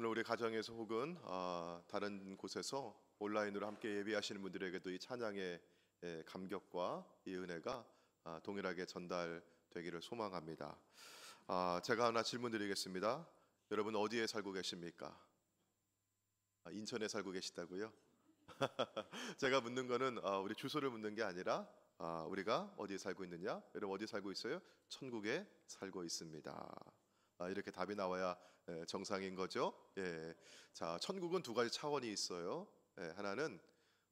오늘 우리 가정에서 혹은 다른 곳에서 온라인으로 함께 예배하시는 분들에게도 이 찬양의 감격과 이 은혜가 동일하게 전달되기를 소망합니다. 제가 하나 질문드리겠습니다. 여러분 어디에 살고 계십니까? 인천에 살고 계시다고요? 제가 묻는 거는 우리 주소를 묻는 게 아니라 우리가 어디에 살고 있느냐? 여러분 어디 살고 있어요? 천국에 살고 있습니다. 이렇게 답이 나와야 정상인 거죠. 예. 자, 천국은 두 가지 차원이 있어요. 하나는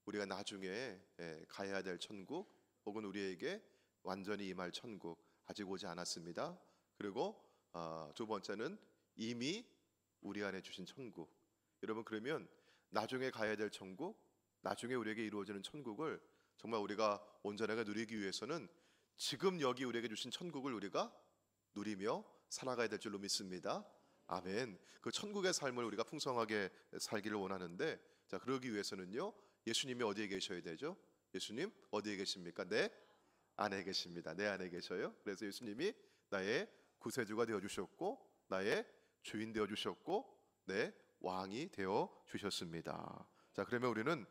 우리가 나중에 가야 될 천국, 혹은 우리에게 완전히 임할 천국, 아직 오지 않았습니다. 그리고 두 번째는 이미 우리 안에 주신 천국. 여러분, 그러면 나중에 가야 될 천국, 나중에 우리에게 이루어지는 천국을 정말 우리가 온전하게 누리기 위해서는 지금 여기 우리에게 주신 천국을 우리가 누리며 살아가야 될 줄로 믿습니다. 아멘. 그 천국의 삶을 우리가 풍성하게 살기를 원하는데, 자, 그러기 위해서는요, 예수님이 어디에 계셔야 되죠? 예수님 어디에 계십니까? 내 안에 계십니다. 내 안에 계셔요. 그래서 예수님이 나의 구세주가 되어 주셨고, 나의 주인 되어 주셨고, 내 왕이 되어 주셨습니다. 자, 그러면 우리는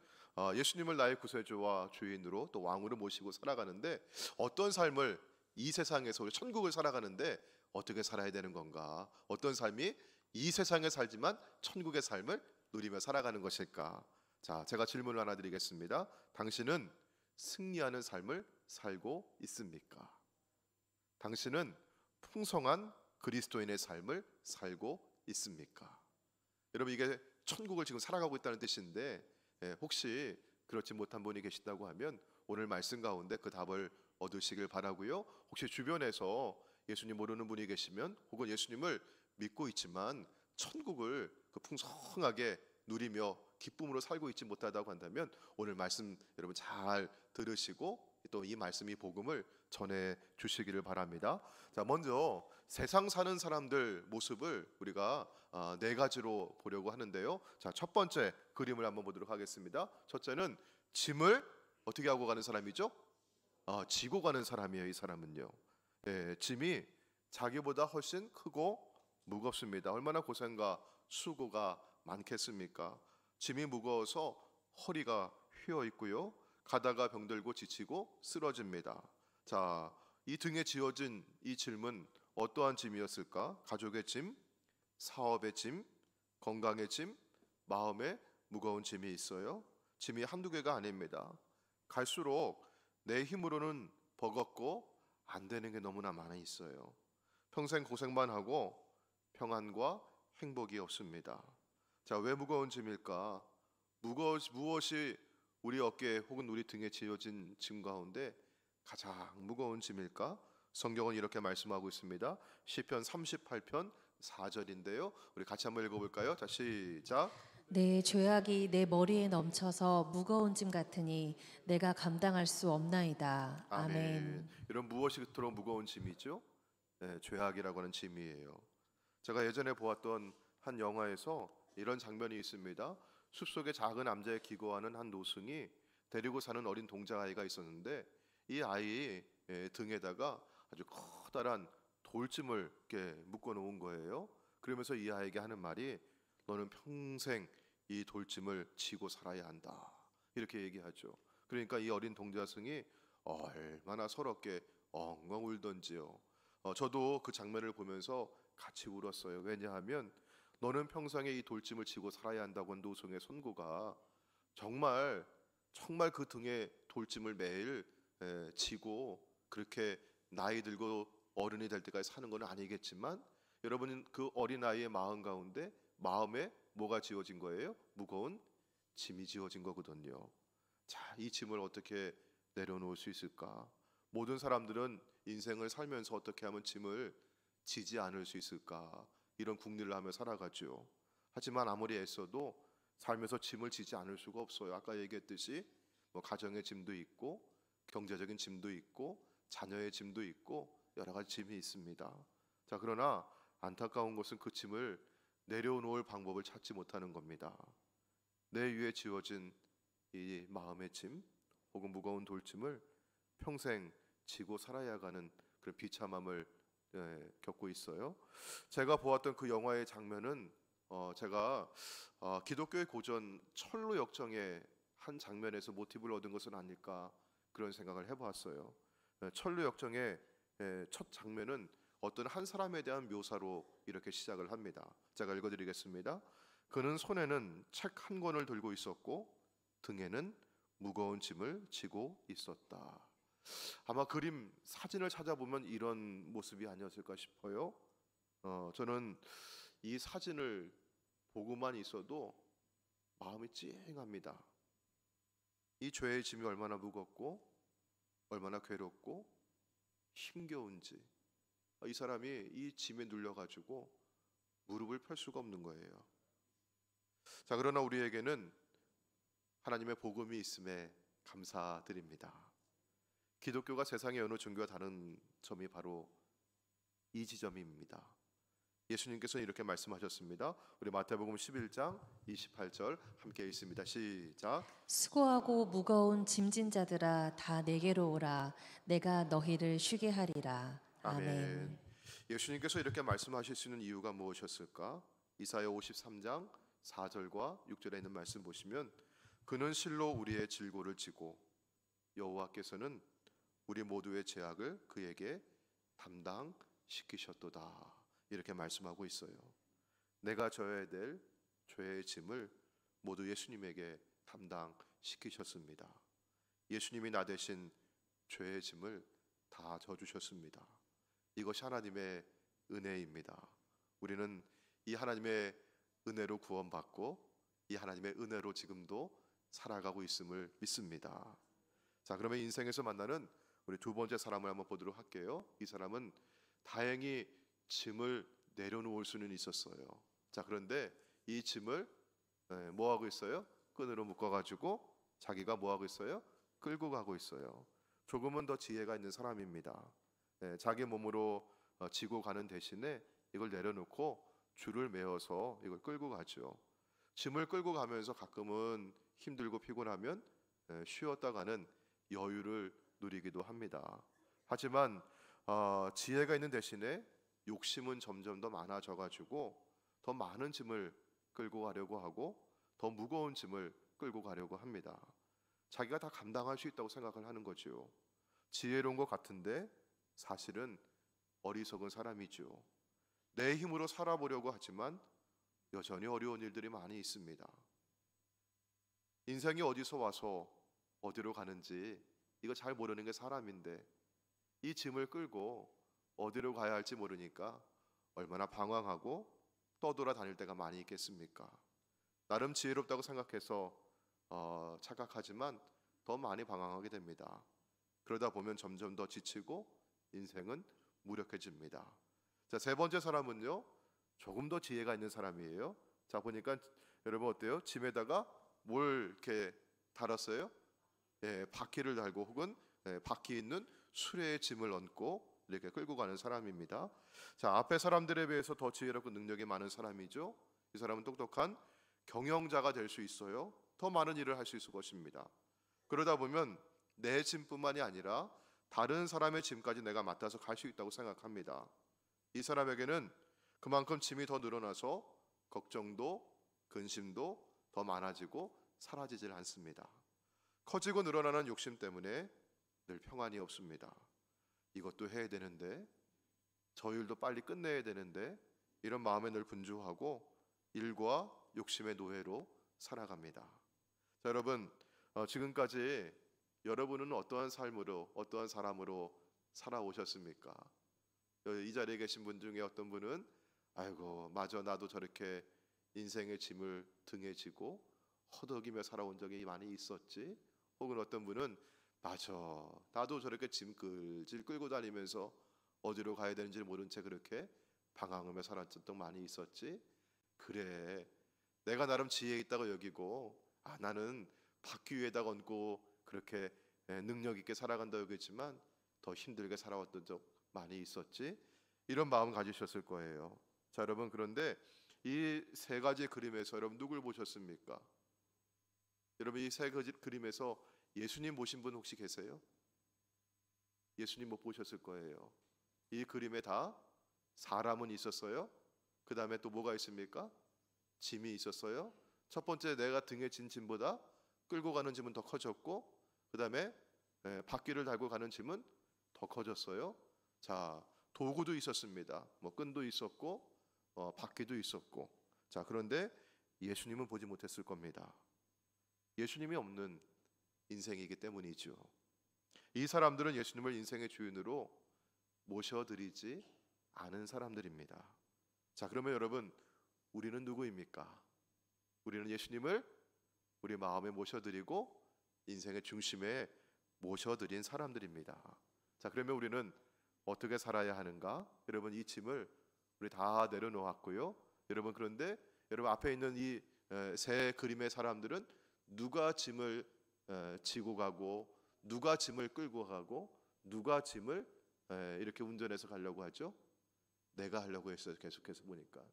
예수님을 나의 구세주와 주인으로 또 왕으로 모시고 살아가는데, 어떤 삶을, 이 세상에서 우리 천국을 살아가는데 어떻게 살아야 되는 건가? 어떤 삶이 이 세상에 살지만 천국의 삶을 누리며 살아가는 것일까? 자, 제가 질문을 하나 드리겠습니다. 당신은 승리하는 삶을 살고 있습니까? 당신은 풍성한 그리스도인의 삶을 살고 있습니까? 여러분, 이게 천국을 지금 살아가고 있다는 뜻인데, 혹시 그렇지 못한 분이 계시다고 하면 오늘 말씀 가운데 그 답을 얻으시길 바라고요. 혹시 주변에서 예수님 모르는 분이 계시면, 혹은 예수님을 믿고 있지만 천국을 그 풍성하게 누리며 기쁨으로 살고 있지 못하다고 한다면, 오늘 말씀 여러분 잘 들으시고 또 이 말씀이 복음을 전해 주시기를 바랍니다. 자, 먼저 세상 사는 사람들 모습을 우리가 네 가지로 보려고 하는데요. 자, 첫 번째 그림을 한번 보도록 하겠습니다. 첫째는 짐을 어떻게 하고 가는 사람이죠? 지고 가는 사람이에요. 이 사람은요, 짐이 자기보다 훨씬 크고 무겁습니다. 얼마나 고생과 수고가 많겠습니까? 짐이 무거워서 허리가 휘어 있고요, 가다가 병들고 지치고 쓰러집니다. 자, 이 등에 지어진 이 짐은 어떠한 짐이었을까? 가족의 짐, 사업의 짐, 건강의 짐, 마음의 무거운 짐이 있어요. 짐이 한두 개가 아닙니다. 갈수록 내 힘으로는 버겁고 안 되는 게 너무나 많이 있어요. 평생 고생만 하고 평안과 행복이 없습니다. 자, 왜 무거운 짐일까? 무엇이 우리 어깨 혹은 우리 등에 지어진 짐 가운데 가장 무거운 짐일까? 성경은 이렇게 말씀하고 있습니다. 시편 38편 4절인데요. 우리 같이 한번 읽어볼까요? 자, 시작. 내 죄악이 내 머리에 넘쳐서 무거운 짐 같으니 내가 감당할 수 없나이다. 아멘. 이런 무엇이 그토록 무거운 짐이죠? 죄악이라고 하는 짐이에요. 제가 예전에 보았던 한 영화에서 이런 장면이 있습니다. 숲속에 작은 남자에 기거하는 한 노승이 데리고 사는 어린 동자아이가 있었는데, 이 아이 등에다가 아주 커다란 돌짐을 이렇게 묶어 놓은 거예요. 그러면서 이 아이에게 하는 말이, 너는 평생 이 돌짐을 지고 살아야 한다, 이렇게 얘기하죠. 그러니까 이 어린 동자승이 얼마나 서럽게 엉엉 울던지요. 저도 그 장면을 보면서 같이 울었어요. 왜냐하면 너는 평생에 이 돌짐을 지고 살아야 한다고 한 노승의 선고가 정말 그 등에 돌짐을 매일 지고 그렇게 나이 들고 어른이 될 때까지 사는 건 아니겠지만, 여러분은 그 어린아이의 마음 가운데 마음에 뭐가 지어진 거예요? 무거운 짐이 지어진 거거든요. 자, 이 짐을 어떻게 내려놓을 수 있을까? 모든 사람들은 인생을 살면서 어떻게 하면 짐을 지지 않을 수 있을까? 이런 궁리를 하며 살아가죠. 하지만 아무리 애써도 살면서 짐을 지지 않을 수가 없어요. 아까 얘기했듯이 가정의 짐도 있고, 경제적인 짐도 있고, 자녀의 짐도 있고, 여러 가지 짐이 있습니다. 자, 그러나 안타까운 것은 그 짐을 내려놓을 방법을 찾지 못하는 겁니다. 내 위에 지어진 이 마음의 짐 혹은 무거운 돌짐을 평생 지고 살아야 하는 그런 비참함을 겪고 있어요. 제가 보았던 그 영화의 장면은 제가 기독교의 고전 철로 역정의 한 장면에서 모티브를 얻은 것은 아닐까 그런 생각을 해보았어요. 철로 역정의 첫 장면은 어떤 한 사람에 대한 묘사로 이렇게 시작을 합니다. 제가 읽어드리겠습니다. 그는 손에는 책 한 권을 들고 있었고 등에는 무거운 짐을 지고 있었다. 아마 그림 사진을 찾아보면 이런 모습이 아니었을까 싶어요. 저는 이 사진을 보고만 있어도 마음이 찡합니다. 이 죄의 짐이 얼마나 무겁고 얼마나 괴롭고 힘겨운지, 이 사람이 이 짐에 눌려가지고 무릎을 펼 수가 없는 거예요. 자, 그러나 우리에게는 하나님의 복음이 있음에 감사드립니다. 기독교가 세상의 어느 종교와 다른 점이 바로 이 지점입니다. 예수님께서는 이렇게 말씀하셨습니다. 우리 마태복음 11장 28절 함께 읽습니다. 시작. 수고하고 무거운 짐진 자들아 다 내게로 오라. 내가 너희를 쉬게 하리라. 아멘. 예수님께서 이렇게 말씀하실 수 있는 이유가 무엇이었을까? 이사야 53장 4절과 6절에 있는 말씀 보시면 그는 실로 우리의 질고를 지고 여호와께서는 우리 모두의 죄악을 그에게 담당시키셨도다. 이렇게 말씀하고 있어요. 내가 져야 될 죄의 짐을 모두 예수님에게 담당시키셨습니다. 예수님이 나 대신 죄의 짐을 다 져주셨습니다. 이것이 하나님의 은혜입니다. 우리는 이 하나님의 은혜로 구원받고 이 하나님의 은혜로 지금도 살아가고 있음을 믿습니다. 자, 그러면 인생에서 만나는 우리 두 번째 사람을 한번 보도록 할게요. 이 사람은 다행히 짐을 내려놓을 수는 있었어요. 자, 그런데 이 짐을 뭐 하고 있어요? 끈으로 묶어가지고 자기가 뭐 하고 있어요? 끌고 가고 있어요. 조금은 더 지혜가 있는 사람입니다. 자기 몸으로 지고 가는 대신에 이걸 내려놓고 줄을 메어서 이걸 끌고 가죠. 짐을 끌고 가면서 가끔은 힘들고 피곤하면 쉬었다가는 여유를 누리기도 합니다. 하지만 지혜가 있는 대신에 욕심은 점점 더 많아져 가지고 더 많은 짐을 끌고 가려고 하고 더 무거운 짐을 끌고 가려고 합니다. 자기가 다 감당할 수 있다고 생각을 하는 거죠. 지혜로운 것 같은데 사실은 어리석은 사람이죠. 내 힘으로 살아보려고 하지만 여전히 어려운 일들이 많이 있습니다. 인생이 어디서 와서 어디로 가는지 이거 잘 모르는 게 사람인데 이 짐을 끌고 어디로 가야 할지 모르니까 얼마나 방황하고 떠돌아 다닐 때가 많이 있겠습니까? 나름 지혜롭다고 생각해서 착각하지만 더 많이 방황하게 됩니다. 그러다 보면 점점 더 지치고 인생은 무력해집니다. 자, 세 번째 사람은요, 조금 더 지혜가 있는 사람이에요. 자, 보니까 여러분 어때요? 짐에다가 뭘 이렇게 달았어요? 바퀴를 달고 혹은 바퀴 있는 수레의 짐을 얹고 이렇게 끌고 가는 사람입니다. 자, 앞에 사람들에 비해서 더 지혜롭고 능력이 많은 사람이죠. 이 사람은 똑똑한 경영자가 될 수 있어요. 더 많은 일을 할 수 있을 것입니다. 그러다 보면 내 짐뿐만이 아니라 다른 사람의 짐까지 내가 맡아서 갈 수 있다고 생각합니다. 이 사람에게는 그만큼 짐이 더 늘어나서 걱정도 근심도 더 많아지고 사라지질 않습니다. 커지고 늘어나는 욕심 때문에 늘 평안이 없습니다. 이것도 해야 되는데 저 일도 빨리 끝내야 되는데 이런 마음에 늘 분주하고 일과 욕심의 노예로 살아갑니다. 자, 여러분 지금까지 여러분은 어떠한 삶으로 어떠한 사람으로 살아오셨습니까? 이 자리에 계신 분 중에 어떤 분은 아이고 맞아 나도 저렇게 인생의 짐을 등에 지고 허덕이며 살아온 적이 많이 있었지. 혹은 어떤 분은 맞아 나도 저렇게 짐 끌질 끌고 다니면서 어디로 가야 되는지 모른 채 그렇게 방황하며 살았던 적 많이 있었지. 그래 내가 나름 지혜 있다고 여기고 나는 바퀴 위에다 얹고 그렇게 능력 있게 살아간다 여기지만 더 힘들게 살아왔던 적 많이 있었지. 이런 마음 가지셨을 거예요. 자, 여러분 그런데 이 세 가지 그림에서 여러분 누굴 보셨습니까? 여러분 이 세 가지 그림에서 예수님 보신 분 혹시 계세요? 예수님 못 보셨을 거예요. 이 그림에 다 사람은 있었어요. 그 다음에 또 뭐가 있습니까? 짐이 있었어요. 첫 번째 내가 등에 진 짐보다 끌고 가는 짐은 더 커졌고, 그 다음에 바퀴를 달고 가는 짐은 더 커졌어요. 자, 도구도 있었습니다. 뭐 끈도 있었고, 바퀴도 있었고. 자, 그런데 예수님은 보지 못했을 겁니다. 예수님이 없는 인생이기 때문이죠. 이 사람들은 예수님을 인생의 주인으로 모셔드리지 않은 사람들입니다. 자, 그러면 여러분, 우리는 누구입니까? 우리는 예수님을 우리 마음에 모셔드리고 인생의 중심에 모셔드린 사람들입니다. 자, 그러면 우리는 어떻게 살아야 하는가? 여러분, 이 짐을 우리 다 내려놓았고요. 여러분, 그런데 여러분 앞에 있는 이 세 그림의 사람들은 누가 짐을 지고 가고, 누가 짐을 끌고 가고, 누가 짐을 이렇게 운전해서 가려고 하죠? 내가 하려고 했어요. 계속해서 보니까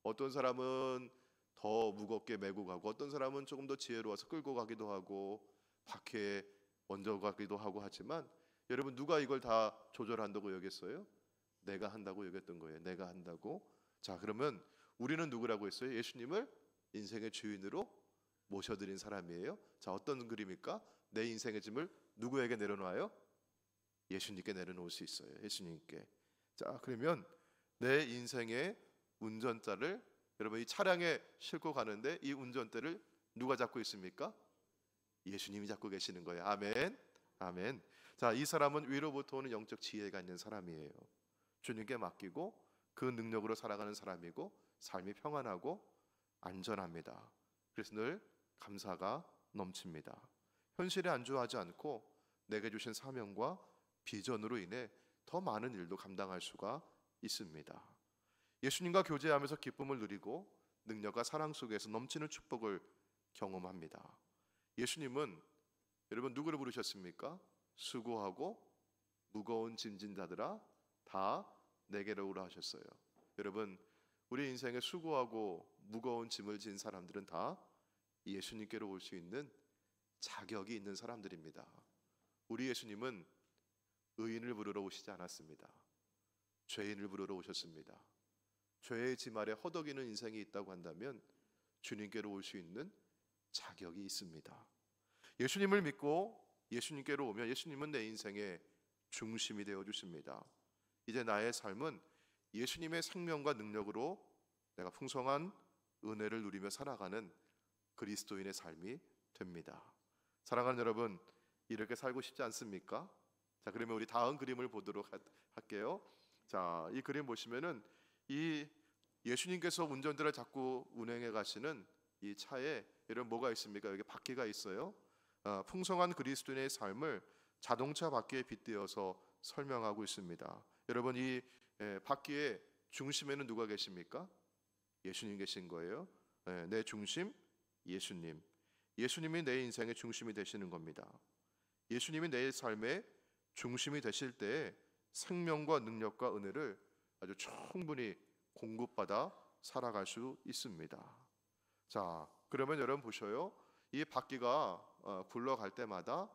어떤 사람은 더 무겁게 메고 가고, 어떤 사람은 조금 더 지혜로워서 끌고 가기도 하고, 바퀴에 얹어 가기도 하고 하지만, 여러분 누가 이걸 다 조절한다고 여겼어요? 내가 한다고 여겼던 거예요. 내가 한다고. 자, 그러면 우리는 누구라고 했어요? 예수님을 인생의 주인으로 모셔드린 사람이에요. 자, 어떤 그림일까? 내 인생의 짐을 누구에게 내려놔요? 예수님께 내려놓을 수 있어요. 예수님께. 자, 그러면 내 인생의 운전자를, 여러분 이 차량에 싣고 가는데 이 운전대를 누가 잡고 있습니까? 예수님이 잡고 계시는 거예요. 아멘. 아멘. 자, 이 사람은 위로부터 오는 영적 지혜가 있는 사람이에요. 주님께 맡기고 그 능력으로 살아가는 사람이고, 삶이 평안하고 안전합니다. 그래서 늘 감사가 넘칩니다. 현실에 안주하지 않고 내게 주신 사명과 비전으로 인해 더 많은 일도 감당할 수가 있습니다. 예수님과 교제하면서 기쁨을 누리고 능력과 사랑 속에서 넘치는 축복을 경험합니다. 예수님은 여러분 누구를 부르셨습니까? 수고하고 무거운 짐진 자들아 다 내게로 오라 하셨어요. 여러분, 우리 인생에 수고하고 무거운 짐을 진 사람들은 다 예수님께로 올 수 있는 자격이 있는 사람들입니다. 우리 예수님은 의인을 부르러 오시지 않았습니다. 죄인을 부르러 오셨습니다. 죄의 짐 아래 허덕이는 인생이 있다고 한다면 주님께로 올 수 있는 자격이 있습니다. 예수님을 믿고 예수님께로 오면 예수님은 내 인생의 중심이 되어 주십니다. 이제 나의 삶은 예수님의 생명과 능력으로 내가 풍성한 은혜를 누리며 살아가는 그리스도인의 삶이 됩니다. 사랑하는 여러분, 이렇게 살고 싶지 않습니까? 자, 그러면 우리 다음 그림을 보도록 할게요. 자, 이 그림 보시면은 이 예수님께서 운전대를 잡고 운행해 가시는 이 차에 이런 뭐가 있습니까? 여기 바퀴가 있어요. 풍성한 그리스도인의 삶을 자동차 바퀴에 빗대어서 설명하고 있습니다. 여러분, 이 바퀴의 중심에는 누가 계십니까? 예수님 계신 거예요. 내 중심 예수님. 예수님이 내 인생의 중심이 되시는 겁니다. 예수님이 내 삶의 중심이 되실 때 생명과 능력과 은혜를 아주 충분히 공급받아 살아갈 수 있습니다. 자, 그러면 여러분 보셔요. 이 바퀴가 굴러갈 때마다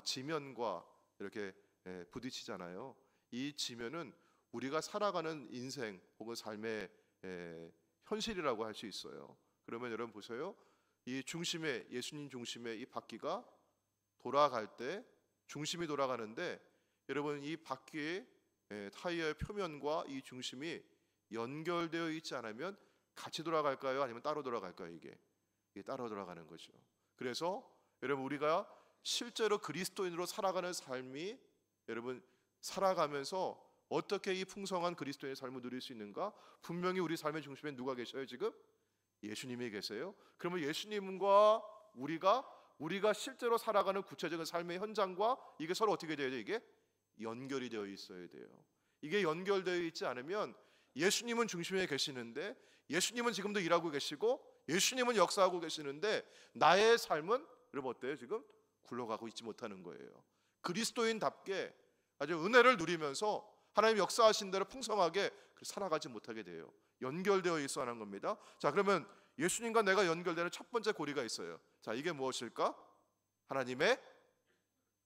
지면과 이렇게 부딪히잖아요. 이 지면은 우리가 살아가는 인생 혹은 삶의 현실이라고 할 수 있어요. 그러면 여러분 보세요. 이 중심에, 예수님 중심에 이 바퀴가 돌아갈 때 중심이 돌아가는데, 여러분 이 바퀴의 타이어의 표면과 이 중심이 연결되어 있지 않으면 같이 돌아갈까요? 아니면 따로 돌아갈까요? 이게 따로 돌아가는 거죠. 그래서 여러분 우리가 실제로 그리스도인으로 살아가는 삶이, 여러분 살아가면서 어떻게 이 풍성한 그리스도인의 삶을 누릴 수 있는가? 분명히 우리 삶의 중심에 누가 계셔요? 지금 예수님이 계세요. 그러면 예수님과 우리가 실제로 살아가는 구체적인 삶의 현장과 이게 서로 어떻게 돼야 돼요? 이게 연결이 되어 있어야 돼요. 이게 연결되어 있지 않으면 예수님은 중심에 계시는데, 예수님은 지금도 일하고 계시고 예수님은 역사하고 계시는데 나의 삶은 여러분 어때요? 지금 굴러가고 있지 못하는 거예요. 그리스도인답게 아주 은혜를 누리면서 하나님 역사하신 대로 풍성하게 살아가지 못하게 돼요. 연결되어 있어 하는 겁니다. 자, 그러면 예수님과 내가 연결되는 첫 번째 고리가 있어요. 자, 이게 무엇일까? 하나님의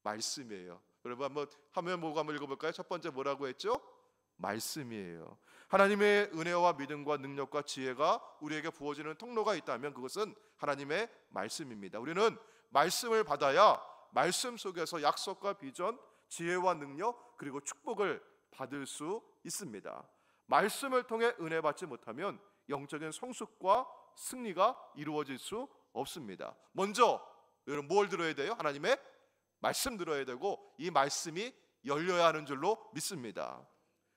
말씀이에요. 여러분 한번 화면 보고 한번 읽어볼까요? 첫 번째 뭐라고 했죠? 말씀이에요. 하나님의 은혜와 믿음과 능력과 지혜가 우리에게 부어지는 통로가 있다면 그것은 하나님의 말씀입니다. 우리는 말씀을 받아야 말씀 속에서 약속과 비전, 지혜와 능력 그리고 축복을 받을 수 있습니다. 말씀을 통해 은혜 받지 못하면 영적인 성숙과 승리가 이루어질 수 없습니다. 먼저 여러분 뭘 들어야 돼요? 하나님의 말씀 들어야 되고 이 말씀이 열려야 하는 줄로 믿습니다.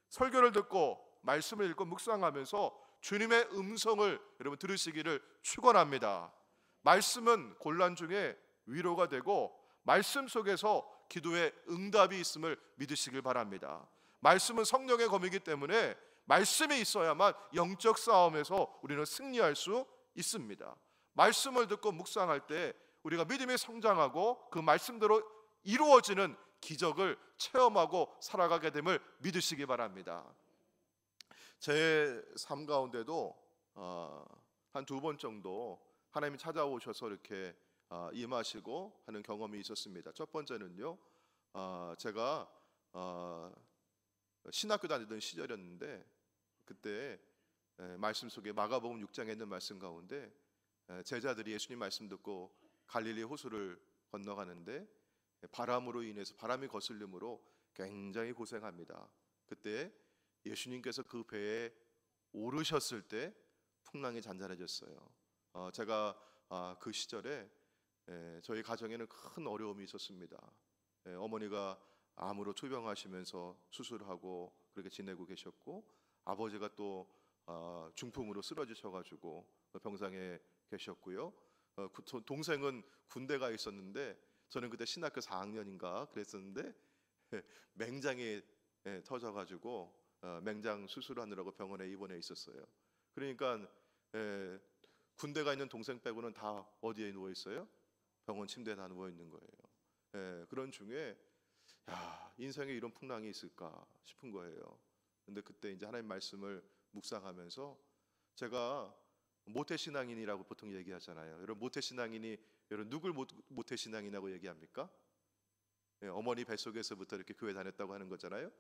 설교를 듣고 말씀을 읽고 묵상하면서 주님의 음성을 여러분 들으시기를 축원합니다. 말씀은 곤란 중에 위로가 되고 말씀 속에서 기도의 응답이 있음을 믿으시길 바랍니다. 말씀은 성령의 검이기 때문에 말씀이 있어야만 영적 싸움에서 우리는 승리할 수 있습니다. 말씀을 듣고 묵상할 때 우리가 믿음이 성장하고 그 말씀대로 이루어지는 기적을 체험하고 살아가게 됨을 믿으시기 바랍니다. 제 삶 가운데도 한 두 번 정도 하나님이 찾아오셔서 이렇게 임하시고 하는 경험이 있었습니다. 첫 번째는요, 제가 신학교 다니던 시절이었는데 그때 말씀 속에 마가복음 6장에 있는 말씀 가운데 제자들이 예수님 말씀 듣고 갈릴리 호수를 건너가는데 바람으로 인해서 바람이 거슬림으로 굉장히 고생합니다. 그때 예수님께서 그 배에 오르셨을 때 풍랑이 잔잔해졌어요. 제가 그 시절에 저희 가정에는 큰 어려움이 있었습니다. 어머니가 암으로 투병하시면서 수술하고 그렇게 지내고 계셨고 아버지가 또 중풍으로 쓰러지셔가지고 병상에 계셨고요. 동생은 군대가 있었는데 저는 그때 신학교 4학년인가 그랬었는데 맹장이 터져가지고 맹장 수술하느라고 병원에 입원해 있었어요. 그러니까 군대가 있는 동생 빼고는 다 어디에 누워 있어요? 병원 침대에 다 누워 있는 거예요. 그런 중에 인생에 이런 풍랑이 있을까 싶은 거예요. 근데 그때 이제 하나님 말씀을 묵상하면서 제가 모태신앙인이라고 보통 얘기하잖아요. 여러분 모태신앙인이 여러분 누굴 모태신앙이라고 얘기합니까? 어머니 뱃속에서부터 이렇게 교회 다녔다고 하는 거잖아요.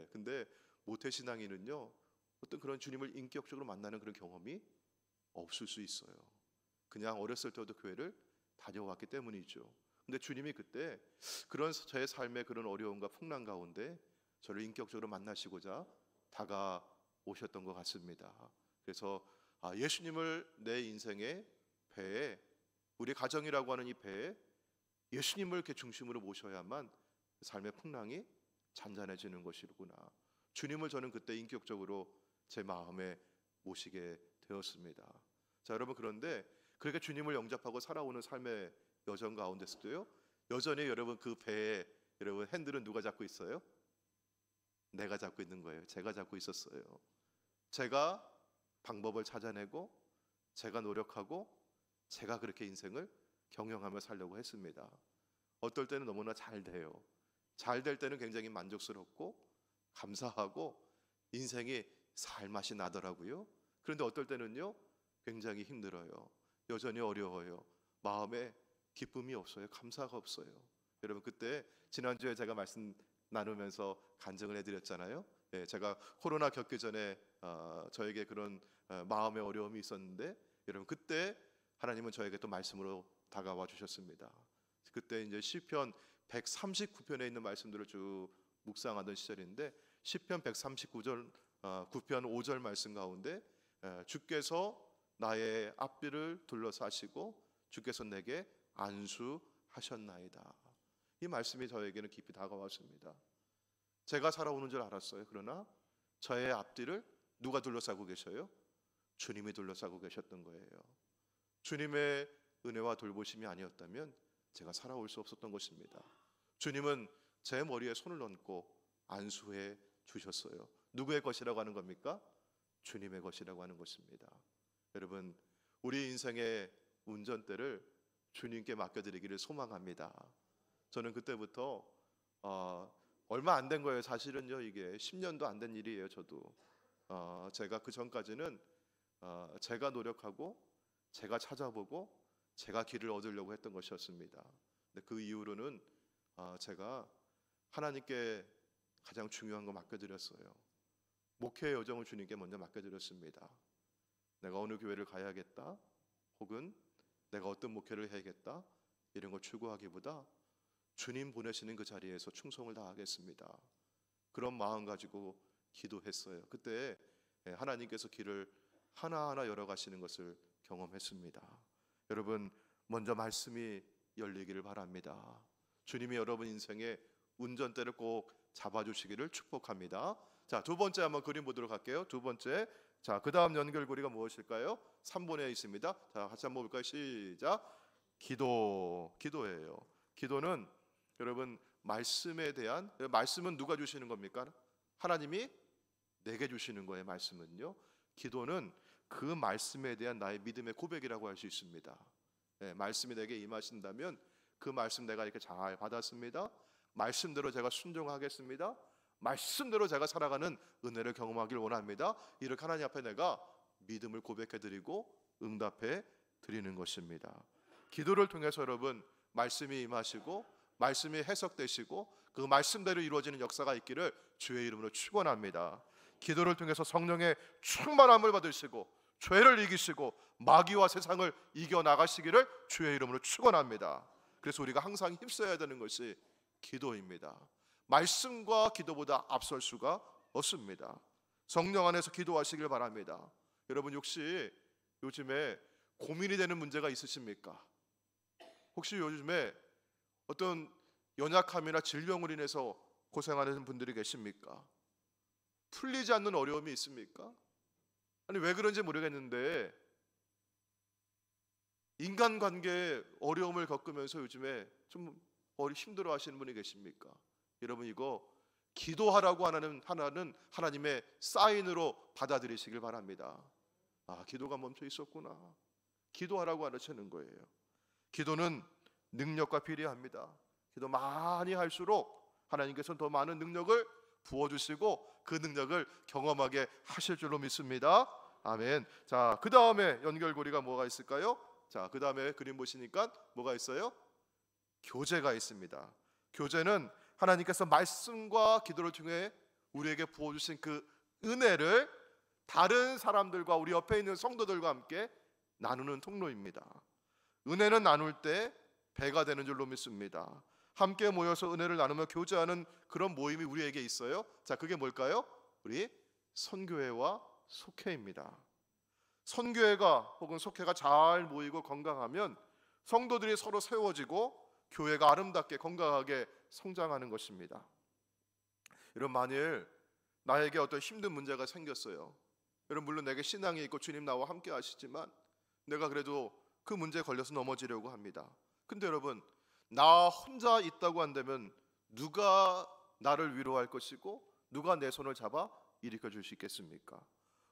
근데 모태신앙인은요 어떤 그런 주님을 인격적으로 만나는 그런 경험이 없을 수 있어요. 그냥 어렸을 때부터 교회를 다녀왔기 때문이죠. 근데 주님이 그때 그런 제 삶의 그런 어려움과 풍랑 가운데 저를 인격적으로 만나시고자 다가오셨던 것 같습니다. 그래서 예수님을 내 인생의 배에 우리 가정이라고 하는 이 배에 예수님을 이렇게 중심으로 모셔야만 삶의 풍랑이 잔잔해지는 것이구나. 주님을 저는 그때 인격적으로 제 마음에 모시게 되었습니다. 자, 여러분 그런데 그렇게 주님을 영접하고 살아오는 삶의 여정 가운데서도요 여전히 여러분 그 배에 여러분 핸들은 누가 잡고 있어요? 내가 잡고 있는 거예요. 제가 잡고 있었어요. 제가 방법을 찾아내고 제가 노력하고 제가 그렇게 인생을 경영하며 살려고 했습니다. 어떨 때는 너무나 잘 돼요. 잘 될 때는 굉장히 만족스럽고 감사하고 인생이 살맛이 나더라고요. 그런데 어떨 때는요 굉장히 힘들어요. 여전히 어려워요. 마음에 기쁨이 없어요. 감사가 없어요. 여러분 그때 지난주에 제가 말씀 나누면서 간증을 해드렸잖아요. 제가 코로나 겪기 전에 저에게 그런 마음의 어려움이 있었는데 여러분 그때 하나님은 저에게 또 말씀으로 다가와 주셨습니다. 그때 이제 시편 139편에 있는 말씀들을 쭉 묵상하던 시절인데 시편 139편 5절 말씀 가운데 주께서 나의 앞뒤를 둘러싸시고 주께서 내게 안수하셨나이다. 이 말씀이 저에게는 깊이 다가왔습니다. 제가 살아오는 줄 알았어요. 그러나 저의 앞뒤를 누가 둘러싸고 계셔요? 주님이 둘러싸고 계셨던 거예요. 주님의 은혜와 돌보심이 아니었다면 제가 살아올 수 없었던 것입니다. 주님은 제 머리에 손을 얹고 안수해 주셨어요. 누구의 것이라고 하는 겁니까? 주님의 것이라고 하는 것입니다. 여러분 우리 인생의 운전대를 주님께 맡겨드리기를 소망합니다. 저는 그때부터 얼마 안 된 거예요. 사실은요 이게 10년도 안 된 일이에요. 저도 제가 그 전까지는 제가 노력하고 제가 찾아보고 제가 길을 얻으려고 했던 것이었습니다. 근데 그 이후로는 제가 하나님께 가장 중요한 거 맡겨드렸어요. 목회의 여정을 주님께 먼저 맡겨드렸습니다. 내가 어느 교회를 가야겠다, 혹은 내가 어떤 목회를 해야겠다, 이런 걸 추구하기보다 주님 보내시는 그 자리에서 충성을 다하겠습니다, 그런 마음 가지고 기도했어요. 그때 하나님께서 길을 하나하나 열어가시는 것을 경험했습니다. 여러분, 먼저 말씀이 열리기를 바랍니다. 주님이 여러분 인생의 운전대를 꼭 잡아주시기를 축복합니다. 자, 두 번째 한번 그림 보도록 할게요. 두 번째, 자, 그 다음 연결고리가 무엇일까요? 3번에 있습니다. 자, 같이 한번 볼까요? 시작. 기도예요. 기도는 여러분 말씀에 대한, 말씀은 누가 주시는 겁니까? 하나님이 내게 주시는 거예요. 말씀은요. 기도는 그 말씀에 대한 나의 믿음의 고백이라고 할 수 있습니다. 말씀이 내게 임하신다면 그 말씀 내가 이렇게 잘 받았습니다, 말씀대로 제가 순종하겠습니다, 말씀대로 제가 살아가는 은혜를 경험하길 원합니다, 이렇게 하나님 앞에 내가 믿음을 고백해드리고 응답해 드리는 것입니다. 기도를 통해서 여러분 말씀이 임하시고 말씀이 해석되시고 그 말씀대로 이루어지는 역사가 있기를 주의 이름으로 축원합니다. 기도를 통해서 성령의 충만함을 받으시고 죄를 이기시고 마귀와 세상을 이겨나가시기를 주의 이름으로 축원합니다. 그래서 우리가 항상 힘써야 되는 것이 기도입니다. 말씀과 기도보다 앞설 수가 없습니다. 성령 안에서 기도하시길 바랍니다. 여러분, 혹시 요즘에 고민이 되는 문제가 있으십니까? 혹시 요즘에 어떤 연약함이나 질병으로 인해서 고생하는 분들이 계십니까? 풀리지 않는 어려움이 있습니까? 아니, 왜 그런지 모르겠는데 인간관계에 어려움을 겪으면서 요즘에 좀 힘들어 하시는 분이 계십니까? 여러분, 이거 기도하라고 하는 하나님의 사인으로 받아들이시길 바랍니다. 아, 기도가 멈춰 있었구나. 기도하라고 하시는 거예요. 기도는 능력과 비례합니다. 기도 많이 할수록 하나님께서는 더 많은 능력을 부어주시고 그 능력을 경험하게 하실 줄로 믿습니다. 아멘. 자, 그 다음에 연결고리가 뭐가 있을까요? 자, 그 다음에 그림 보시니까 뭐가 있어요? 교제가 있습니다. 교제는 하나님께서 말씀과 기도를 통해 우리에게 부어주신 그 은혜를 다른 사람들과 우리 옆에 있는 성도들과 함께 나누는 통로입니다. 은혜는 나눌 때 배가 되는 줄로 믿습니다. 함께 모여서 은혜를 나누며 교제하는 그런 모임이 우리에게 있어요. 자, 그게 뭘까요? 우리 선교회와 속회입니다. 선교회가 혹은 속회가 잘 모이고 건강하면 성도들이 서로 세워지고 교회가 아름답게 건강하게 성장하는 것입니다. 여러분, 만일 나에게 어떤 힘든 문제가 생겼어요. 여러분, 물론 내게 신앙이 있고 주님 나와 함께 하시지만 내가 그래도 그 문제에 걸려서 넘어지려고 합니다. 근데 여러분, 나 혼자 있다고 한다면 누가 나를 위로할 것이고 누가 내 손을 잡아 일으켜 줄 수 있겠습니까?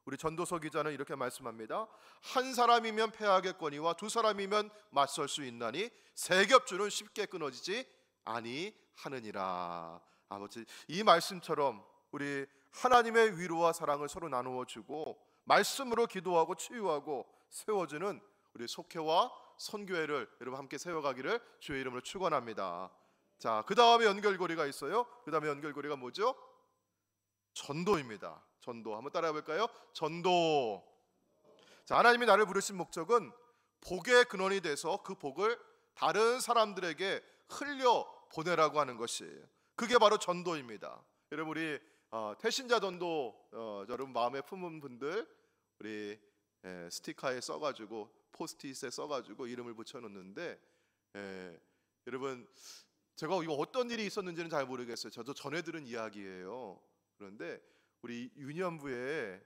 우리 전도서 기자는 이렇게 말씀합니다. 한 사람이면 패하겠거니와 두 사람이면 맞설 수 있나니 세 겹줄은 쉽게 끊어지지 아니하느니라. 아버지, 이 말씀처럼 우리 하나님의 위로와 사랑을 서로 나누어 주고 말씀으로 기도하고 치유하고 세워주는 우리 속회와 선교회를 여러분 함께 세워가기를 주의 이름으로 축원합니다. 자, 그 다음에 연결고리가 있어요. 그 다음에 연결고리가 뭐죠? 전도입니다. 전도 한번 따라해 볼까요? 전도. 자, 하나님이 나를 부르신 목적은 복의 근원이 돼서 그 복을 다른 사람들에게 흘려 보내라고 하는 것이에요. 그게 바로 전도입니다. 여러분, 우리 태신자 전도 여러분 마음에 품은 분들 우리 스티커에 써가지고 포스트잇에 써가지고 이름을 붙여놓는데 여러분, 제가 이거 어떤 일이 있었는지는 잘 모르겠어요. 저도 전해 들은 이야기예요. 그런데 우리 유년부에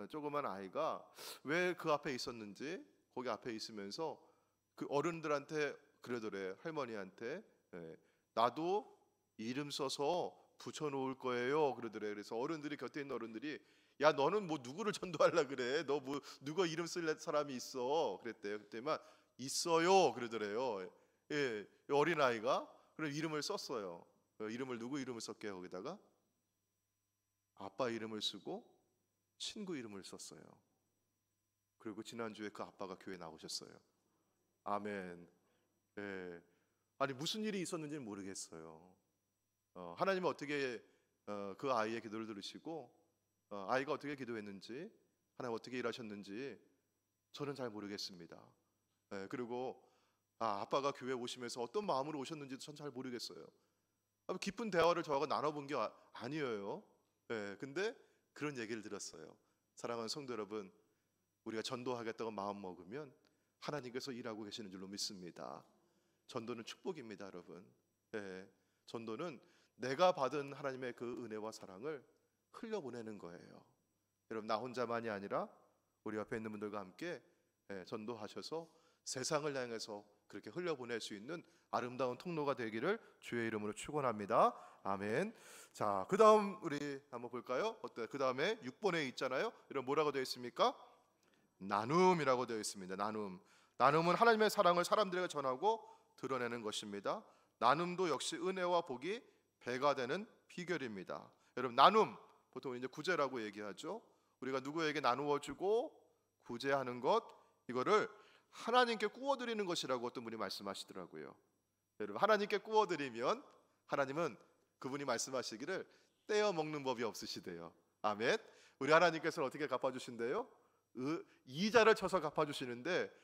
조그만 아이가 왜 그 앞에 있었는지 거기 앞에 있으면서 그 어른들한테 그러더래요. 할머니한테 나도 이름 써서 붙여놓을 거예요 그러더래요. 그래서 어른들이 곁에 있는 어른들이 야, 너는 뭐 누구를 전도하려 그래? 너 뭐 누가 이름 쓸 사람이 있어? 그랬대요. 그때만 있어요 그러더래요. 예, 어린 아이가 그래서 이름을 썼어요. 이름을 누구 이름을 썼게요? 거기다가 아빠 이름을 쓰고 친구 이름을 썼어요. 그리고 지난주에 그 아빠가 교회 나오셨어요. 아멘. 예. 아니, 무슨 일이 있었는지는 모르겠어요. 하나님은 어떻게 그 아이의 기도를 들으시고 아이가 어떻게 기도했는지, 하나님 어떻게 일하셨는지 저는 잘 모르겠습니다. 그리고 아빠가 교회 오시면서 어떤 마음으로 오셨는지도 전 잘 모르겠어요. 깊은 대화를 저하고 나눠본 게 아니에요. 근데 그런 얘기를 들었어요. 사랑하는 성도 여러분, 우리가 전도하겠다고 마음 먹으면 하나님께서 일하고 계시는 줄로 믿습니다. 전도는 축복입니다, 여러분. 전도는 내가 받은 하나님의 그 은혜와 사랑을 흘려보내는 거예요. 여러분, 나 혼자만이 아니라 우리 옆에 있는 분들과 함께 전도하셔서 세상을 향해서 그렇게 흘려보낼 수 있는 아름다운 통로가 되기를 주의 이름으로 축원합니다. 아멘. 자, 그 다음 우리 한번 볼까요? 어때? 그 다음에 6번에 있잖아요. 이런 뭐라고 되어 있습니까? 나눔이라고 되어 있습니다. 나눔은 하나님의 사랑을 사람들에게 전하고 드러내는 것입니다. 나눔도 역시 은혜와 복이 배가 되는 비결입니다. 여러분, 나눔 보통 이제 구제라고 얘기하죠. 우리가 누구에게 나누어 주고 구제하는 것, 이거를 하나님께 구워드리는 것이라고 어떤 분이 말씀하시더라고요. 여러분, 하나님께 구워드리면 하나님은 그분이 말씀하시기를 떼어 먹는 법이 없으시대요. 아멘. 우리 하나님께서는 어떻게 갚아주신대요? 이자를 쳐서 갚아주시는데,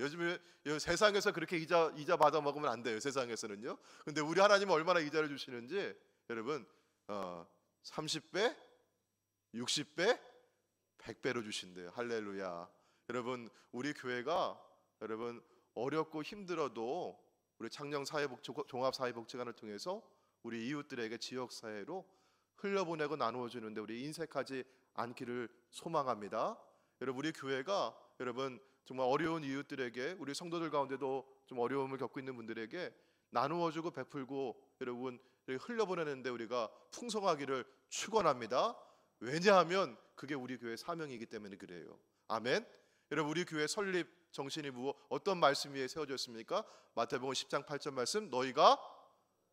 요즘에 세상에서 그렇게 이자 받아 먹으면 안 돼요. 세상에서는요. 근데 우리 하나님은 얼마나 이자를 주시는지 여러분, 30배, 60배, 100배로 주신대요. 할렐루야. 여러분, 우리 교회가 여러분 어렵고 힘들어도 우리 창녕 종합사회복지관을 통해서 우리 이웃들에게 지역사회로 흘려보내고 나누어 주는데 우리 인색하지 않기를 소망합니다. 여러분, 우리 교회가 여러분 정말 어려운 이웃들에게, 우리 성도들 가운데도 좀 어려움을 겪고 있는 분들에게 나누어주고 베풀고 여러분 흘려보내는데 우리가 풍성하기를 축원합니다. 왜냐하면 그게 우리 교회 사명이기 때문에 그래요. 아멘. 여러분, 우리 교회 설립 정신이 어떤 말씀 위에 세워졌습니까? 마태복음 10장 8절 말씀, 너희가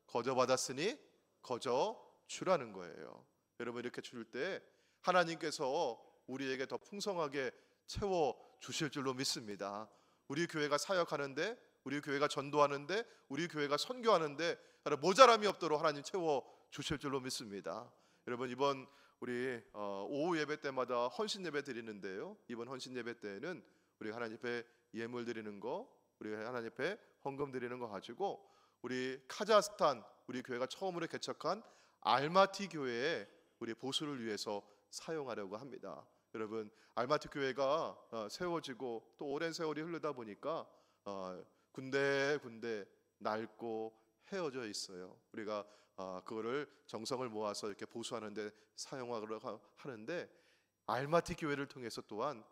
거저 받았으니 거저 주라는 거예요. 여러분, 이렇게 줄 때 하나님께서 우리에게 더 풍성하게 채워 주실 줄로 믿습니다. 우리 교회가 사역하는데, 우리 교회가 전도하는데, 우리 교회가 선교하는데 모자람이 없도록 하나님 채워 주실 줄로 믿습니다. 여러분, 이번 우리 오후 예배 때마다 헌신 예배 드리는데요. 이번 헌신 예배 때에는 우리 하나님 앞에 예물 드리는 거, 우리 하나님 앞에 헌금 드리는 거 가지고 우리 카자흐스탄 우리 교회가 처음으로 개척한 알마티 교회에 우리 보수를 위해서 사용하려고 합니다. 여러분, 알마티 교회가 세워지고 또 오랜 세월이 흐르다 보니까 군데군데 낡고 헤어져 있어요. 우리가 그거를 정성을 모아서 이렇게 보수하는데 사용하려고 하는데, 알마티 교회를 통해서 또한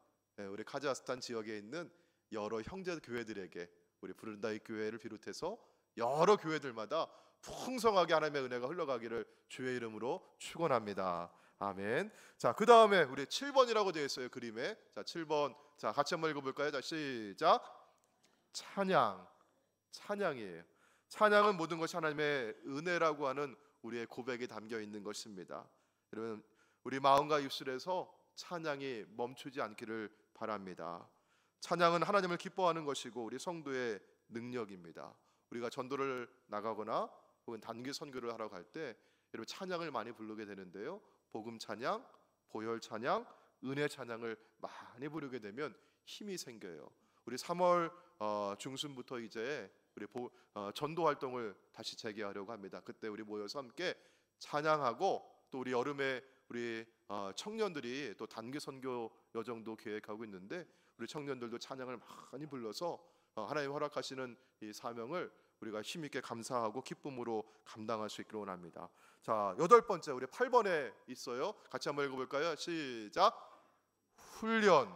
우리 카자흐스탄 지역에 있는 여러 형제 교회들에게 우리 부른다이 교회를 비롯해서 여러 교회들마다 풍성하게 하나님의 은혜가 흘러가기를 주의 이름으로 축원합니다. 아멘. 자, 그 다음에 우리 7번이라고 되어 있어요, 그림에. 자, 7번. 자, 같이 한번 읽어볼까요? 자, 시작. 찬양이에요. 찬양은 모든 것이 하나님의 은혜라고 하는 우리의 고백이 담겨 있는 것입니다. 여러분, 우리 마음과 입술에서 찬양이 멈추지 않기를 바랍니다. 찬양은 하나님을 기뻐하는 것이고 우리 성도의 능력입니다. 우리가 전도를 나가거나 혹은 단기 선교를 하러 갈 때 여러분 찬양을 많이 부르게 되는데요. 복음 찬양, 보혈 찬양, 은혜 찬양을 많이 부르게 되면 힘이 생겨요. 우리 3월 중순부터 이제 우리 전도 활동을 다시 재개하려고 합니다. 그때 우리 모여서 함께 찬양하고, 또 우리 여름에 우리 청년들이 또 단기 선교 여정도 계획하고 있는데 우리 청년들도 찬양을 많이 불러서 하나님 허락하시는 이 사명을 우리가 힘있게 감사하고 기쁨으로 감당할 수 있기를 원합니다. 자, 8번째 우리 8번에 있어요. 같이 한번 읽어볼까요? 시작. 훈련,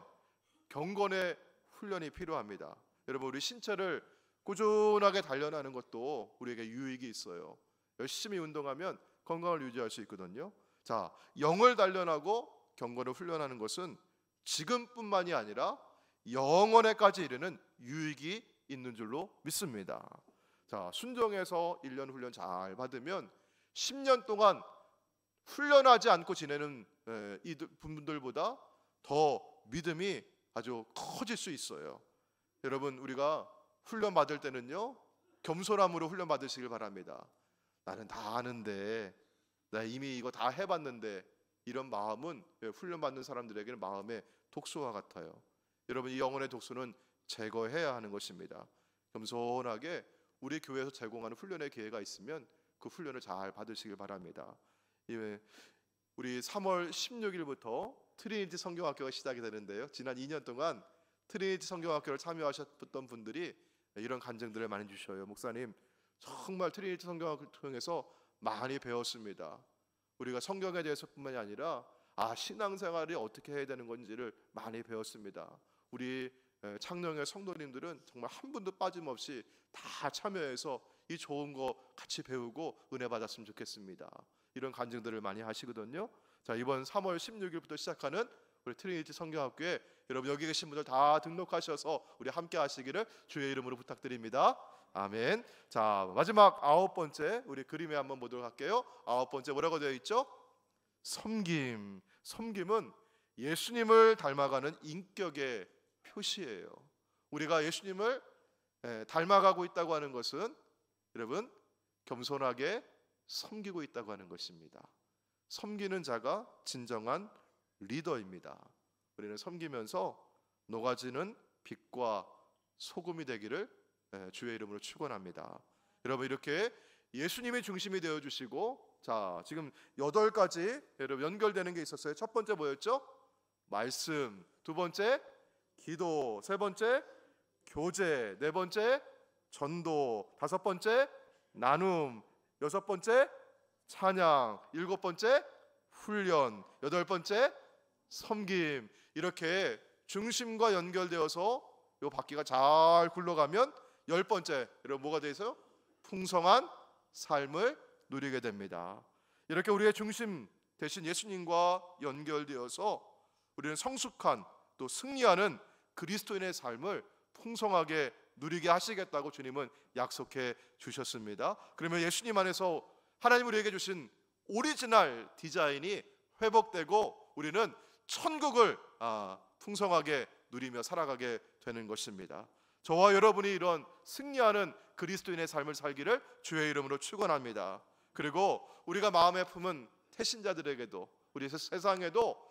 경건의 훈련이 필요합니다. 여러분, 우리 신체를 꾸준하게 단련하는 것도 우리에게 유익이 있어요. 열심히 운동하면 건강을 유지할 수 있거든요. 자, 영을 단련하고 경건을 훈련하는 것은 지금뿐만이 아니라 영원에까지 이르는 유익이 있는 줄로 믿습니다. 자, 순종해서 1년 훈련 잘 받으면 10년 동안 훈련하지 않고 지내는 이 분들보다 더 믿음이 아주 커질 수 있어요. 여러분, 우리가 훈련 받을 때는요, 겸손함으로 훈련 받으시길 바랍니다. 나는 다 아는데, 나 이미 이거 다 해봤는데 이런 마음은 훈련받는 사람들에게는 마음의 독소와 같아요. 여러분, 이 영혼의 독소는 제거해야 하는 것입니다. 겸손하게 우리 교회에서 제공하는 훈련의 기회가 있으면 그 훈련을 잘 받으시길 바랍니다. 우리 3월 16일부터 트리니티 성경학교가 시작이 되는데요. 지난 2년 동안 트리니티 성경학교를 참여하셨던 분들이 이런 간증들을 많이 주셔요. 목사님, 정말 트리니티 성경학교를 통해서 많이 배웠습니다. 우리가 성경에 대해서뿐만이 아니라 신앙생활이 어떻게 해야 되는 건지를 많이 배웠습니다. 우리 창녕의 성도님들은 정말 한 분도 빠짐없이 다 참여해서 이 좋은 거 같이 배우고 은혜 받았으면 좋겠습니다. 이런 간증들을 많이 하시거든요. 자, 이번 3월 16일부터 시작하는 우리 트리니티 성경학교에 여러분 여기 계신 분들 다 등록하셔서 우리 함께 하시기를 주의 이름으로 부탁드립니다. 아멘. 자, 마지막 9번째 우리 그림에 한번 보도록 할게요. 9번째 뭐라고 되어 있죠? 섬김. 섬김은 예수님을 닮아가는 인격의 표시예요. 우리가 예수님을 닮아가고 있다고 하는 것은 여러분 겸손하게 섬기고 있다고 하는 것입니다. 섬기는 자가 진정한 리더입니다. 우리는 섬기면서 녹아지는 빛과 소금이 되기를 주의 이름으로 축원합니다. 여러분, 이렇게 예수님이 중심이 되어 주시고, 자, 지금 8가지 여러분 연결되는 게 있었어요. 첫 번째 뭐였죠? 말씀. 두 번째 기도. 세 번째 교제. 네 번째 전도. 다섯 번째 나눔. 여섯 번째 찬양. 일곱 번째 훈련. 여덟 번째 섬김. 이렇게 중심과 연결되어서 요 바퀴가 잘 굴러가면 10번째 여러분 뭐가 되어 있어요? 풍성한 삶을 누리게 됩니다. 이렇게 우리의 중심 대신 예수님과 연결되어서 우리는 성숙한 또 승리하는 그리스도인의 삶을 풍성하게 누리게 하시겠다고 주님은 약속해 주셨습니다. 그러면 예수님 안에서 하나님 우리에게 주신 오리지널 디자인이 회복되고 우리는 천국을 풍성하게 누리며 살아가게 되는 것입니다. 저와 여러분이 이런 승리하는 그리스도인의 삶을 살기를 주의 이름으로 축원합니다. 그리고 우리가 마음에 품은 태신자들에게도 우리 세상에도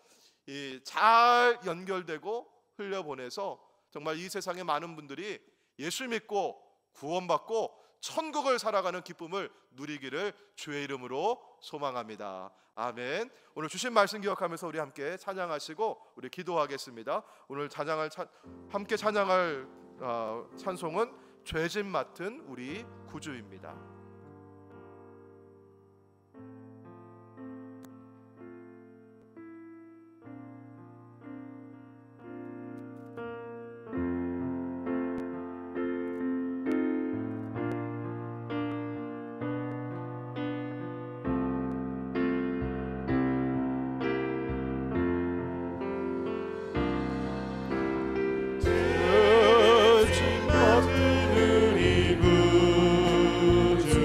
잘 연결되고 흘려보내서 정말 이 세상의 많은 분들이 예수 믿고 구원받고 천국을 살아가는 기쁨을 누리기를 주의 이름으로 소망합니다. 아멘. 오늘 주신 말씀 기억하면서 우리 함께 찬양하시고 우리 기도하겠습니다. 오늘 함께 찬양할 찬송은 죄짐 맡은 우리 구주입니다. 죄짐 맡은 우리 구주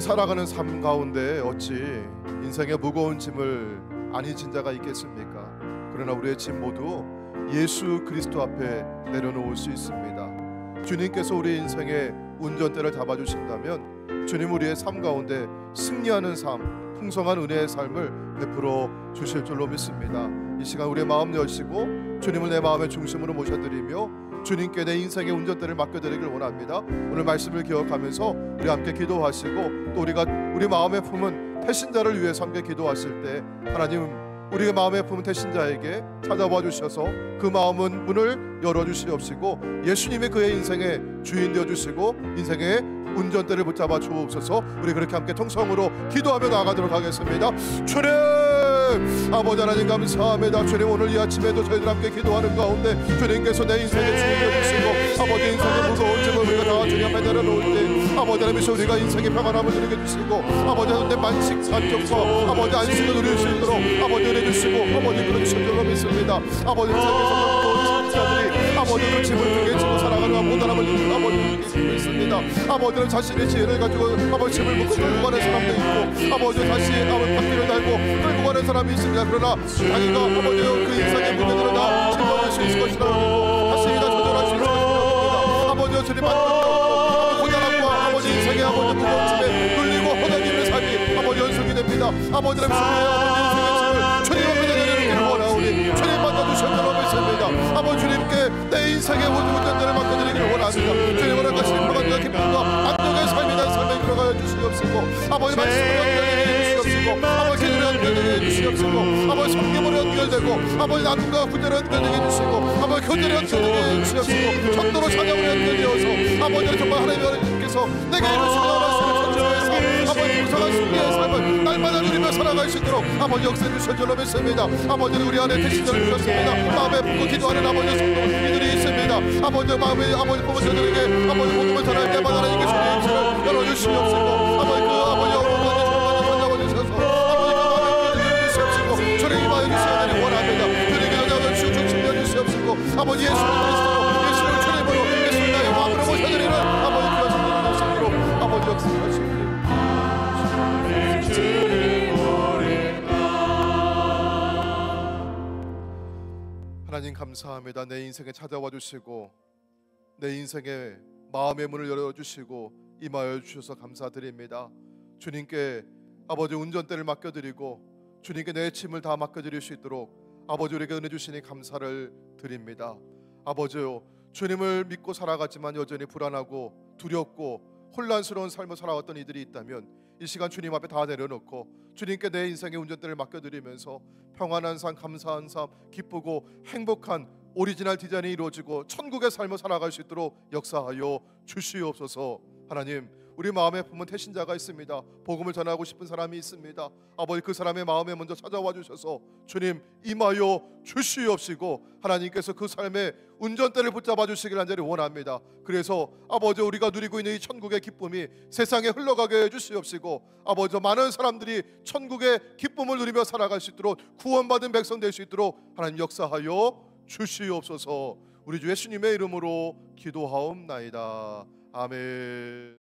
우리 살아가는 삶 가운데 어찌 인생의 무거운 짐을 안 잊은 자가 있겠습니까? 그러나 우리의 짐 모두 예수 그리스도 앞에 내려놓을 수 있습니다. 주님께서 우리 인생의 운전대를 잡아주신다면 주님 우리의 삶 가운데 승리하는 삶, 풍성한 은혜의 삶을 베풀어 주실 줄로 믿습니다. 이 시간 우리의 마음 여시고 주님을 내 마음의 중심으로 모셔드리며 주님께 내 인생의 운전대를 맡겨드리길 원합니다. 오늘 말씀을 기억하면서 우리 함께 기도하시고 또 우리 마음에 품은 태신자를 위해서 함께 기도하실 때 하나님 우리의 마음에 품은 태신자에게 찾아와 주셔서 그 마음은 문을 열어주시옵시고 예수님이 그의 인생의 주인 되어주시고 인생의 운전대를 붙잡아 주옵소서. 우리 그렇게 함께 통성으로 기도하며 나아가도록 하겠습니다. 주님 아버지 하나님 감사합니다. 주님 오늘 이 아침에도 저희들 함께 기도하는 가운데 주님께서 내 인생의 주인 되어주시고 아버지 인생의 무거운 짐을 우리가 다 주님 앞에 내려놓을 때 아버지 하나님께서 우리가 인생의 평안함을 누리게 주시고 아버지 하나님 만식 만족과 아버지 안식을 누릴 수 있도록 아버지 은혜 주시고 아버지 그런 줄로 믿습니다. 아버지 세상에서 무거운 짐자들이 아버지 그 짐을 등에 지고 살아가는 못하남을 입는 아버지 믿고 있습니다. 아버지는 자신의 지혜를 가지고 아버지 짐을 묶고 끌고 가는 사람도 있고 아버지 다시 아버지 바퀴를 달고 끌고 가는 사람이 있습니다. 그러나 자기가 아버지 그 인생의 문제들을 다 짊어질 수 있을 것이라고 믿고 다시 다 조절할 수 있을 것이라고 믿습니다. 아버지 주님 만족도 고단함과 아버지 인생의 아버지 무거운 짐에 눌리고 허덕이는 삶이 아버지 연속이 됩니다. 아버지는 주님의 아버지 인생의 짐을 주님 앞에 내려놓기를 원하오니 주님 만나주셨다고 믿습니다. 아버지 주님께 내 인생의 운전대를 맡겨드리기를 원합니다. 주님 오늘까지 평안과 기쁨과 안정의 삶이 난 삶에 들어가여 주시옵시고 아버지 말씀을 연결해 주시옵시고 아버지 기도를 연결해 주시옵시고 아버지 성경으로 연결되고 아버지 나눔과 구제로 연결되게 해주시고 아버지 교제로 연결되게 해주시옵시고 전도로 찬양으로 연결되어서 아버지 정말 하나님께서 내게 이루시는 말씀을 전주에서 아버지 풍성한 승리의 삶을 날마다 누리며 살아갈 수 있도록 아버지 역사해 주실 줄로 믿습니다. 아버지는 우리 안에 대신자를 주셨습니다. 마음에 품고 기도하는 아버지 성도들이 있습니다. 아버지 마음에 아버지 보면 저들에게 아버지 복음을 전할 때마다 하나님께 주님의 입술을 열어주시옵시고 아버지 그 아버지 영혼까지 전하여 주셔서 아버지 그 마음에 주시옵시고 주님 임하여 주시옵기를 원합니다. 주님께 전하여 주시옵시고 주시옵시고 아버지 예수 그리스도로 예수를 주님으로 예수를 나의 왕으로 모셔드리는 아버지 그 성도들 역사로 아버지 역사하시옵소서. 하나님 감사합니다. 내 인생에 찾아와 주시고 내 인생에 마음의 문을 열어주시고 임하여 주셔서 감사드립니다. 주님께 아버지 운전대를 맡겨드리고 주님께 내 짐을 다 맡겨드릴 수 있도록 아버지 우리에게 은혜 주시니 감사를 드립니다. 아버지요 주님을 믿고 살아갔지만 여전히 불안하고 두렵고 혼란스러운 삶을 살아왔던 이들이 있다면 이 시간 주님 앞에 다 내려놓고 주님께 내 인생의 운전대를 맡겨드리면서 평안한 삶, 감사한 삶, 기쁘고 행복한 오리지널 디자인이 이루어지고 천국의 삶을 살아갈 수 있도록 역사하여 주시옵소서. 하나님 우리 마음에 품은 태신자가 있습니다. 복음을 전하고 싶은 사람이 있습니다. 아버지 그 사람의 마음에 먼저 찾아와 주셔서 주님 임하여 주시옵시고 하나님께서 그 삶의 운전대를 붙잡아 주시길 간절히 원합니다. 그래서 아버지 우리가 누리고 있는 이 천국의 기쁨이 세상에 흘러가게 해주시옵시고 아버지 많은 사람들이 천국의 기쁨을 누리며 살아갈 수 있도록 구원받은 백성 될 수 있도록 하나님 역사하여 주시옵소서. 우리 주 예수님의 이름으로 기도하옵나이다. 아멘.